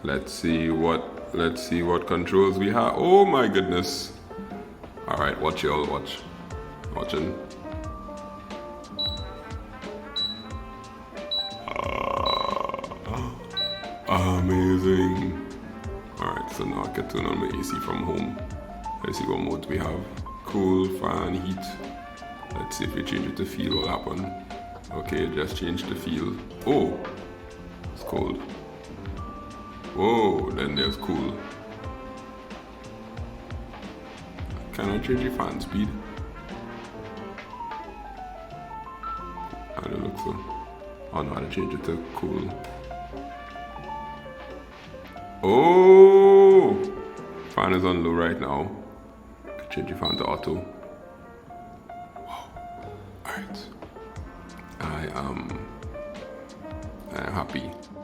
Let's see what controls we have. Oh my goodness. Alright, watch y'all, watch. Watching. Amazing. Alright, so now I can turn on my AC from home. Let's see what modes we have. Cool, fan, heat. Let's see if we change it to feel what happen. Okay, just change the feel. Oh, it's cold. Whoa, then there's cool. Can I change the fan speed? I don't look so. Oh no, I had to change it to cool. Oh! Fan is on low right now. Change the fan to auto.